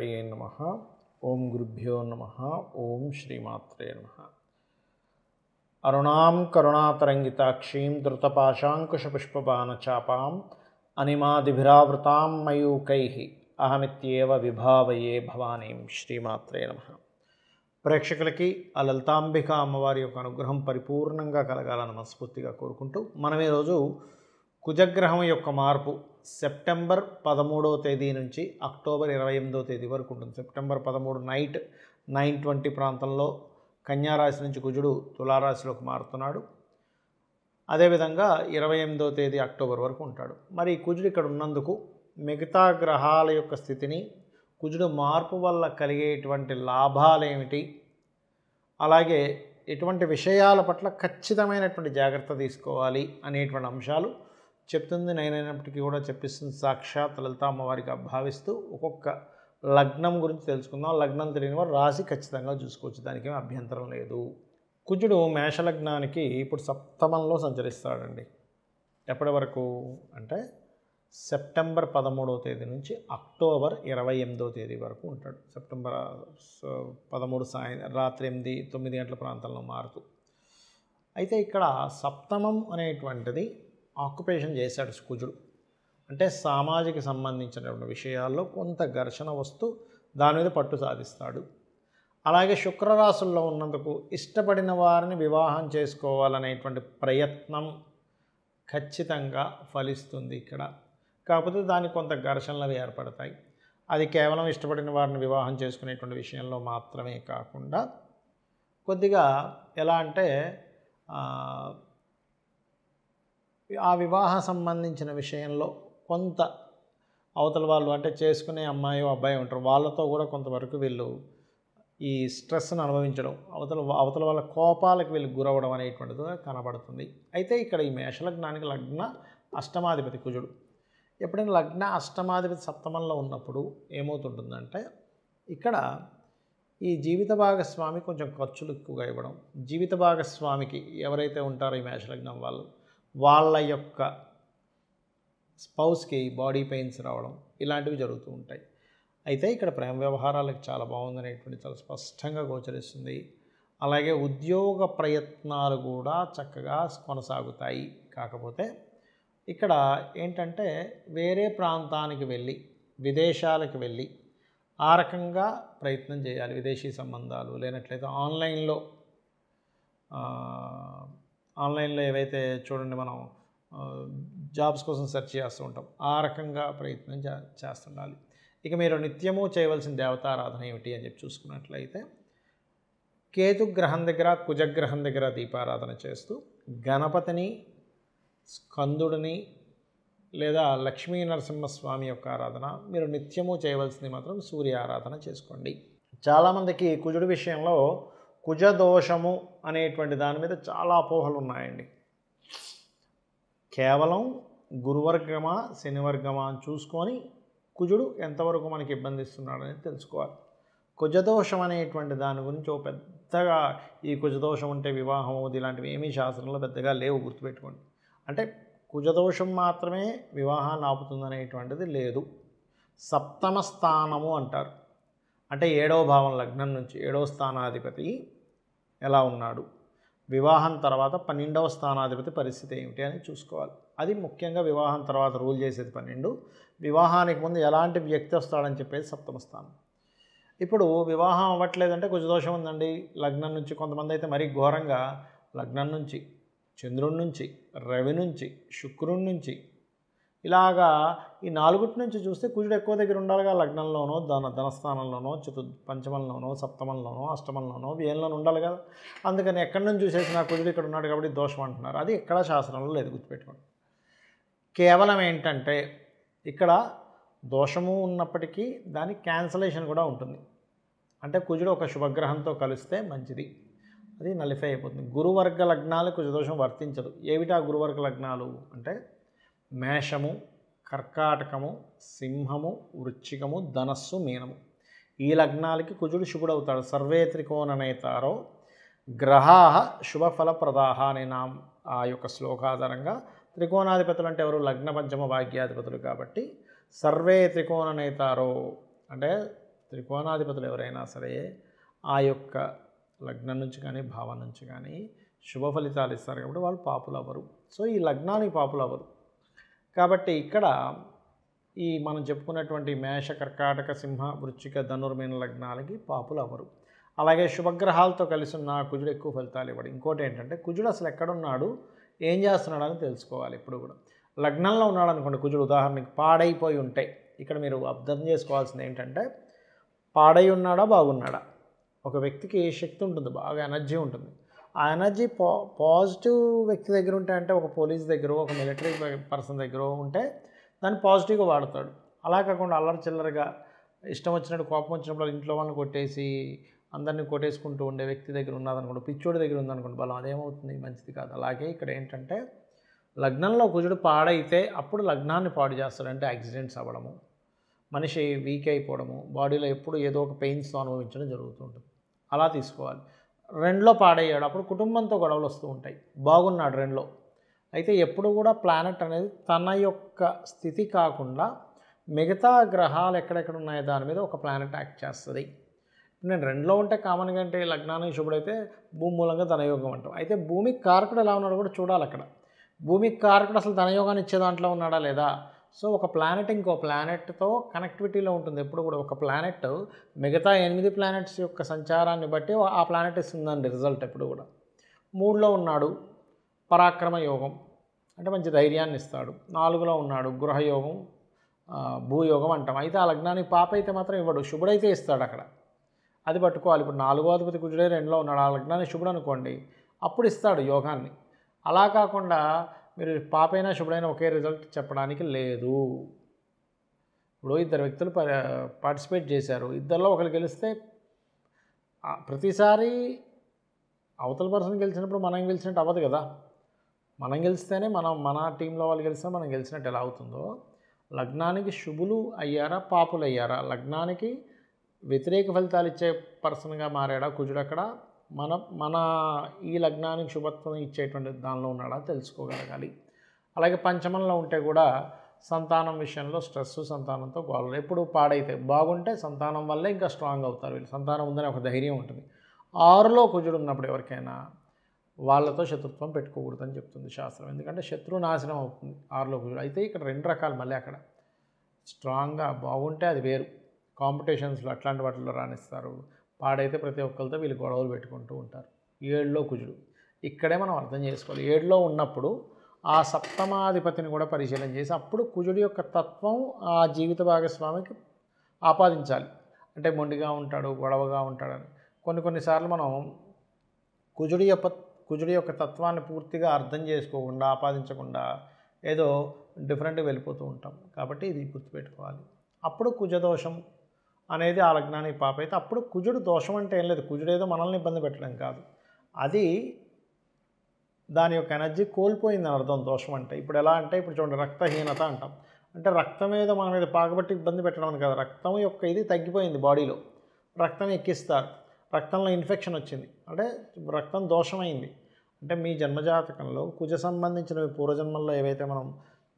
శ్రీమాత్రేయ నమః. ఓం గురుభ్యో నమః. ఓం శ్రీమాత్రే నమః. అరుణాం కరుణాతరంగితాక్షీం ధృతపాశాంకుశపుష్పబాణచాపాం అనిమాదిభిరావృతాం మయూకైః అహమిత్యేవ విభావయే భవానీం. శ్రీమాత్రే నమః. ప్రేక్షకులకి ఆ లలితాంబిక అమ్మవారి యొక్క అనుగ్రహం పరిపూర్ణంగా కలగాలని మనస్ఫూర్తిగా కోరుకుంటూ మనం ఈరోజు కుజగ్రహం యొక్క మార్పు సెప్టెంబర్ 13వ తేదీ నుంచి అక్టోబర్ 28వ తేదీ వరకు ఉంటుంది. సెప్టెంబర్ 13 నైట్ 9:20 ప్రాంతంలో కన్యారాశి నుంచి కుజుడు తులారాశిలోకి మారుతున్నాడు. అదేవిధంగా 28వ తేదీ అక్టోబర్ వరకు ఉంటాడు. మరి కుజుడు ఇక్కడ ఉన్నందుకు మిగతా గ్రహాల యొక్క స్థితిని, కుజుడు మార్పు వల్ల కలిగేటువంటి లాభాలు ఏమిటి, అలాగే ఎటువంటి విషయాల పట్ల ఖచ్చితమైనటువంటి జాగ్రత్త తీసుకోవాలి అనేటువంటి అంశాలు చెప్తుంది. నేనైనప్పటికీ కూడా చెప్పిస్తుంది సాక్షాత్ లలిత అమ్మవారిగా భావిస్తూ ఒక్కొక్క లగ్నం గురించి తెలుసుకుందాం. లగ్నం తెలియని వారు రాశి ఖచ్చితంగా చూసుకోవచ్చు, దానికి ఏం అభ్యంతరం లేదు. కుజుడు మేషలగ్నానికి ఇప్పుడు సప్తమంలో సంచరిస్తాడండి. ఎప్పటి వరకు అంటే సెప్టెంబర్ 13వ తేదీ నుంచి అక్టోబర్ 28వ తేదీ వరకు ఉంటాడు. సెప్టెంబర్ 13 రాత్రి 9 గంటల ప్రాంతంలో మారుతూ. అయితే ఇక్కడ సప్తమం అనేటువంటిది ఆక్యుపేషన్ చేశాడు కుజుడు. అంటే సామాజిక సంబంధించినటువంటి విషయాల్లో కొంత ఘర్షణ వస్తూ దాని మీద పట్టు సాధిస్తాడు. అలాగే శుక్రరాశుల్లో ఉన్నందుకు ఇష్టపడిన వారిని వివాహం చేసుకోవాలనేటువంటి ప్రయత్నం ఖచ్చితంగా ఫలిస్తుంది ఇక్కడ. కాకపోతే దానికి కొంత ఘర్షణలు ఏర్పడతాయి. అది కేవలం ఇష్టపడిన వారిని వివాహం చేసుకునేటువంటి విషయంలో మాత్రమే కాకుండా కొద్దిగా ఎలా అంటే ఆ వివాహ సంబంధించిన విషయంలో కొంత అవతల వాళ్ళు అంటే చేసుకునే అమ్మాయో అబ్బాయి ఉంటారు, వాళ్ళతో కూడా కొంతవరకు వీళ్ళు ఈ స్ట్రెస్ను అనుభవించడం, అవతల వాళ్ళ కోపాలకు వీళ్ళు గురవడం అనేటువంటిది కనబడుతుంది. అయితే ఇక్కడ ఈ మేషలగ్నానికి లగ్న అష్టమాధిపతి కుజుడు. ఎప్పుడైనా లగ్న అష్టమాధిపతి సప్తమంలో ఉన్నప్పుడు ఏమవుతుంటుందంటే ఇక్కడ ఈ జీవిత భాగస్వామి కొంచెం ఖర్చులు ఎక్కువగా ఇవ్వడం, జీవిత భాగస్వామికి ఎవరైతే ఉంటారో ఈ మేషలగ్నం వాళ్ళు, వాళ్ళ యొక్క స్పౌస్కి బాడీ పెయిన్స్ రావడం ఇలాంటివి జరుగుతూ ఉంటాయి. అయితే ఇక్కడ ప్రేమ వ్యవహారాలకు చాలా బాగుందనేటువంటి చాలా స్పష్టంగా గోచరిస్తుంది. అలాగే ఉద్యోగ ప్రయత్నాలు కూడా చక్కగా కొనసాగుతాయి. కాకపోతే ఇక్కడ ఏంటంటే వేరే ప్రాంతానికి వెళ్ళి, విదేశాలకు వెళ్ళి ఆ రకంగా ప్రయత్నం చేయాలి. విదేశీ సంబంధాలు లేనట్లయితే ఆన్లైన్లో ఏవైతే చూడండి మనం జాబ్స్ కోసం సెర్చ్ చేస్తూ ఉంటాం, ఆ రకంగా ప్రయత్నం చేస్తుండాలి. ఇక మీరు నిత్యము చేయవలసిన దేవతారాధన ఏమిటి అని చెప్పి చూసుకున్నట్లయితే కేతుగ్రహం దగ్గర కుజగ్రహం దగ్గర దీపారాధన చేస్తూ గణపతిని, స్కందుడిని లేదా లక్ష్మీ నరసింహస్వామి యొక్క ఆరాధన, మీరు నిత్యము చేయవలసింది మాత్రం సూర్య ఆరాధన చేసుకోండి. చాలామందికి కుజుడి విషయంలో కుజదోషము అనేటువంటి దాని మీద చాలా అపోహలు ఉన్నాయండి. కేవలం గురువర్గమా శనివర్గమా అని చూసుకొని కుజుడు ఎంతవరకు మనకి ఇబ్బంది ఇస్తున్నాడని తెలుసుకోవాలి. కుజదోషం అనేటువంటి దాని గురించి ఓ పెద్దగా ఈ కుజదోషం ఉంటే వివాహం అవుతుంది ఇలాంటివి ఏమీ శాస్త్రంలో పెద్దగా లేవు, గుర్తుపెట్టుకోండి. అంటే కుజదోషం మాత్రమే వివాహాన్ని ఆపుతుందనేటువంటిది లేదు. సప్తమ స్థానము అంటారు. అంటే 7వ భావం లగ్నం నుంచి 7వ స్థానాధిపతి ఎలా ఉన్నాడు, వివాహం తర్వాత 12వ స్థానాధిపతి పరిస్థితి ఏమిటి అని చూసుకోవాలి. అది ముఖ్యంగా వివాహం తర్వాత రూల్ చేసేది 12. వివాహానికి ముందు ఎలాంటి వ్యక్తి వస్తాడని చెప్పేది సప్తమ స్థానం. ఇప్పుడు వివాహం అవ్వట్లేదంటే కుజదోషం ఉందండి. లగ్నం నుంచి కొంతమంది అయితే మరీ ఘోరంగా లగ్నం నుంచి, చంద్రుడి నుంచి, రవి నుంచి, శుక్రుడి నుంచి ఇలాగా ఈ 4 నుంచి చూస్తే కుజుడు ఎక్కువ దగ్గర ఉండాలిగా. లగ్నంలోనో ధనస్థానంలోనో పంచమంలోనో సప్తమంలోనో అష్టమంలోనో వ్యయంలోనో ఉండాలి కదా. అందుకని ఎక్కడి నుంచి చూసేసిన కుజుడు ఇక్కడ ఉన్నాడు కాబట్టి దోషం అంటున్నారు. అది ఎక్కడా శాస్త్రంలో లేదు, గుర్తుపెట్టుకోండి. కేవలం ఏంటంటే ఇక్కడ దోషము ఉన్నప్పటికీ దాని క్యాన్సలేషన్ కూడా ఉంటుంది. అంటే కుజుడు ఒక శుభగ్రహంతో కలిస్తే మంచిది, అది నలిఫై అయిపోతుంది. గురువర్గ లగ్నాలు కుజదోషం వర్తించదు. ఏమిటా గురువర్గ లగ్నాలు అంటే మేషము, కర్కాటకము, సింహము, వృశ్చికము, ధనస్సు, మీనము. ఈ లగ్నాలకి కుజుడు శుభుడవుతాడు. సర్వే త్రికోణనేతారో గ్రహాః శుభఫలప్రదాః అనే ఆ యొక్క శ్లోకాధారంగా త్రికోణాధిపతులు అంటే ఎవరు? లగ్న పంచమ భాగ్యాధిపతులు. కాబట్టి సర్వే త్రికోణనేతారో అంటే త్రికోణాధిపతులు ఎవరైనా సరే ఆ యొక్క లగ్నం నుంచి కానీ భావం నుంచి కానీ శుభ ఫలితాలు ఇస్తారు కాబట్టి వాళ్ళు పాపులు అవ్వరు. సో ఈ లగ్నానికి పాపులు అవ్వరు. కాబట్టి ఇక్కడ ఈ మనం చెప్పుకున్నటువంటి మేష, కర్కాటక, సింహ, వృశ్చిక, ధనుర్మీన లగ్నాలకి పాపులు అవ్వరు. అలాగే శుభగ్రహాలతో కలిసి ఉన్న కుజుడు ఎక్కువ ఫలితాలు ఇవ్వడు. ఇంకోటి ఏంటంటే కుజుడు అసలు ఎక్కడున్నాడు, ఏం చేస్తున్నాడు అని తెలుసుకోవాలి. ఇప్పుడు కూడా లగ్నంలో ఉన్నాడు అనుకోండి కుజుడు, ఉదాహరణకి పాడైపోయి ఉంటే ఇక్కడ మీరు అర్థం చేసుకోవాల్సింది ఏంటంటే పాడై ఉన్నాడా బాగున్నాడా. ఒక వ్యక్తికి శక్తి ఉంటుంది, బాగా ఎనర్జీ ఉంటుంది. ఆ ఎనర్జీ పాజిటివ్ వ్యక్తి దగ్గర ఉంటే, అంటే ఒక పోలీస్ దగ్గర, ఒక మిలిటరీ పర్సన్ దగ్గర ఉంటే దాన్ని పాజిటివ్గా వాడతాడు. అలా కాకుండా అల్లరి చిల్లరగా ఇష్టం వచ్చినట్టు కోపం వచ్చినప్పుడు ఇంట్లో వాళ్ళని కొట్టేసి అందరినీ కొట్టేసుకుంటూ ఉండే వ్యక్తి దగ్గర ఉన్నదనుకోండి, పిచ్చోడి దగ్గర ఉందనుకోండి బలం, అదేమవుతుంది, మంచిది కాదు. అలాగే ఇక్కడ ఏంటంటే లగ్నంలో కుజుడు పాడైతే అప్పుడు లగ్నాన్ని పాడు చేస్తాడు. అంటే యాక్సిడెంట్స్ అవ్వడము, మనిషి వీక్ అయిపోవడము, బాడీలో ఎప్పుడు ఏదో ఒక పెయిన్స్తో అనుభవించడం జరుగుతుంటుంది. అలా తీసుకోవాలి. రెండులో పాడయ్యాడు, అప్పుడు కుటుంబంతో గొడవలు వస్తూ ఉంటాయి. బాగున్నాడు రెండులో, అయితే ఎప్పుడు కూడా ప్లానెట్ అనేది తన యొక్క స్థితి కాకుండా మిగతా గ్రహాలు ఎక్కడెక్కడ ఉన్నాయో దాని మీద ఒక ప్లానెట్ యాక్ట్ చేస్తుంది. నేను రెండులో ఉంటే కామన్గా అంటే లగ్నానికి శుభుడైతే భూమి మూలంగా ధనయోగం అంటాం. అయితే భూమికి కారకుడు ఎలా ఉన్నాడో కూడా చూడాలి. అక్కడ భూమికి కారకుడు అసలు ధనయోగాన్ని ఇచ్చే దాంట్లో ఉన్నాడా లేదా. సో ఒక ప్లానెట్ ఇంకో ప్లానెట్తో కనెక్టివిటీలో ఉంటుంది. ఎప్పుడు కూడా ఒక ప్లానెట్ మిగతా 8 ప్లానెట్స్ యొక్క సంచారాన్ని బట్టి ఆ ప్లానెట్ ఇస్తుందండి రిజల్ట్. ఎప్పుడు కూడా 3లో ఉన్నాడు పరాక్రమ యోగం, అంటే మంచి ధైర్యాన్ని ఇస్తాడు. 4లో ఉన్నాడు గృహయోగం, భూయోగం అంటాం. అయితే ఆ లగ్నానికి పాప అయితే మాత్రం ఇవ్వడు, శుభుడైతే ఇస్తాడు. అక్కడ అది పట్టుకోవాలి. ఇప్పుడు 4వ అధిపతి కుజుడే 2లో ఉన్నాడు, ఆ లగ్నానికి శుభుడు అనుకోండి, అప్పుడు ఇస్తాడు యోగాన్ని. అలా కాకుండా మీరు పాపైనా శుభుడైనా ఒకే రిజల్ట్ చెప్పడానికి లేదు. ఇప్పుడు ఇద్దరు వ్యక్తులు పార్టిసిపేట్ చేశారు, ఇద్దరిలో ఒకరు గెలిస్తే ప్రతిసారి అవతల పర్సన్ గెలిచినప్పుడు మనం గెలిచినట్టు అవ్వదు కదా. మనం గెలిస్తేనే మన టీంలో వాళ్ళు గెలిస్తే మనం గెలిచినట్టు ఎలా అవుతుందో, లగ్నానికి శుభులు అయ్యారా పాపులు అయ్యారా, లగ్నానికి వ్యతిరేక ఫలితాలు ఇచ్చే పర్సన్గా మారాడా కుజుడు, అక్కడ మన ఈ లగ్నానికి శుభత్వం ఇచ్చేటువంటి దానిలో ఉన్నాడా తెలుసుకోగలగాలి. అలాగే పంచమంలో ఉంటే కూడా సంతానం విషయంలో స్ట్రెస్, సంతానంతో గోడలు. ఎప్పుడు పాడైతే బాగుంటే సంతానం వల్లే ఇంకా స్ట్రాంగ్ అవుతారు వీళ్ళు, సంతానం ఉందని ఒక ధైర్యం ఉంటుంది. 6లో కుజుడు ఉన్నప్పుడు ఎవరికైనా వాళ్ళతో శత్రుత్వం పెట్టుకోకూడదని చెప్తుంది శాస్త్రం. ఎందుకంటే శత్రు నాశనం అవుతుంది 6లో కుజుడు. అయితే ఇక్కడ 2 రకాలు మళ్ళీ. అక్కడ స్ట్రాంగ్గా బాగుంటే అది వేరు, కాంపిటీషన్స్లో అట్లాంటి వాటిల్లో రాణిస్తారు. పాడైతే ప్రతి ఒక్కరితో వీళ్ళు గొడవలు పెట్టుకుంటూ ఉంటారు. 7లో కుజుడు, ఇక్కడే మనం అర్థం చేసుకోవాలి. 7లో ఉన్నప్పుడు ఆ సప్తమాధిపతిని కూడా పరిశీలన చేసి అప్పుడు కుజుడి యొక్క తత్వం ఆ జీవిత భాగస్వామికి ఆపాదించాలి. అంటే మొండిగా ఉంటాడు, గొడవగా ఉంటాడని. కొన్నిసార్లు మనం కుజుడి యొక్క తత్వాన్ని పూర్తిగా అర్థం చేసుకోకుండా, ఆపాదించకుండా ఏదో డిఫరెంట్గా వెళ్ళిపోతూ ఉంటాం. కాబట్టి ఇది గుర్తుపెట్టుకోవాలి. అప్పుడు కుజదోషం అనేది ఆ లగ్నానికి పాప అయితే అప్పుడు కుజుడు దోషం అంటే ఏం లేదు, కుజుడు ఏదో మనల్ని ఇబ్బంది పెట్టడం కాదు, అది దాని యొక్క ఎనర్జీ కోల్పోయిందని అర్థం దోషం అంటే. ఇప్పుడు ఎలా అంటే ఇప్పుడు చూడండి రక్తహీనత అంటాం, అంటే రక్తం ఏదో మన మీద పాకబట్టి ఇబ్బంది పెట్టడం అని కాదు, రక్తం యొక్క ఇది తగ్గిపోయింది బాడీలో, రక్తం ఎక్కిస్తారు, రక్తంలో ఇన్ఫెక్షన్ వచ్చింది అంటే రక్తం దోషమైంది. అంటే మీ జన్మజాతకంలో కుజ సంబంధించిన పూర్వజన్మల్లో ఏవైతే మనం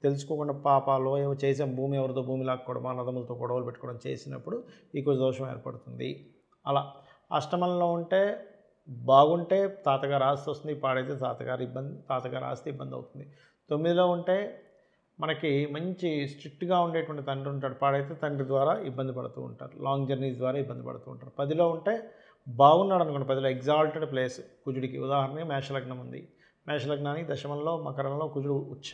తెలుసుకోకుండా పాపాలు ఏవో చేసాం, భూమి ఎవరితో భూమి లాక్కోవడం, అన్నదమ్ములతో గొడవలు పెట్టుకోవడం చేసినప్పుడు ఈ కుజ దోషం ఏర్పడుతుంది. అలా అష్టమంలో ఉంటే బాగుంటే తాతగారు ఆస్తి వస్తుంది, పాడైతే తాతగారు ఆస్తి ఇబ్బంది అవుతుంది. 9లో ఉంటే మనకి మంచి స్ట్రిక్ట్గా ఉండేటువంటి తండ్రి ఉంటాడు, పాడైతే తండ్రి ద్వారా ఇబ్బంది పడుతూ ఉంటారు, లాంగ్ జర్నీస్ ద్వారా ఇబ్బంది పడుతూ ఉంటారు. 10లో ఉంటే బాగున్నాడు అనుకోండి, 10లో ఎగ్జాల్టెడ్ ప్లేస్ కుజుడికి. ఉదాహరణకి మేషలగ్నం ఉంది, మేషలగ్నానికి దశమంలో మకరంలో కుజుడు ఉచ్చ.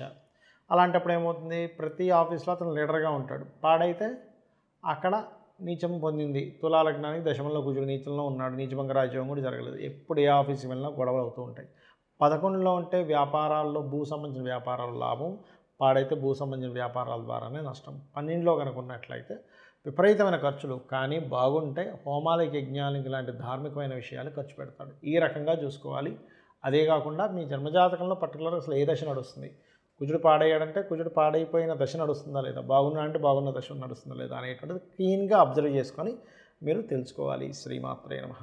అలాంటప్పుడు ఏమవుతుంది, ప్రతి ఆఫీస్లో అతను లీడర్గా ఉంటాడు, పాడైతే అక్కడ నీచం పొందింది. తులాలగ్నానికి దశమంలో కుజుడు నీచంలో ఉన్నాడు, నీచభంగ రాజ్యం కూడా జరగలేదు, ఎప్పుడు ఏ ఆఫీస్కి వెళ్ళినా గొడవలు అవుతూ ఉంటాయి. 11లో ఉంటే వ్యాపారాల్లో భూ సంబంధించిన వ్యాపారాలు లాభం, పాడైతే భూ సంబంధించిన వ్యాపారాల ద్వారానే నష్టం. 12లో కనుక ఉన్నట్లయితే విపరీతమైన ఖర్చులు, కానీ బాగుంటే హోమాలకి, యజ్ఞాలకి లాంటి ధార్మికమైన విషయాలు ఖర్చు పెడతాడు. ఈ రకంగా చూసుకోవాలి. అదే కాకుండా మీ జన్మజాతకంలో పర్టికులర్ అసలు ఏ దశ నడుస్తుంది, కుజుడు పాడయ్యాడంటే కుజుడు పాడైపోయిన దశ నడుస్తుందా లేదా, బాగున్నా అంటే బాగున్న దశ నడుస్తుందా లేదా అనేటువంటిది క్లీన్గా అబ్జర్వ్ చేసుకొని మీరు తెలుసుకోవాలి. శ్రీమాత్రే నమః.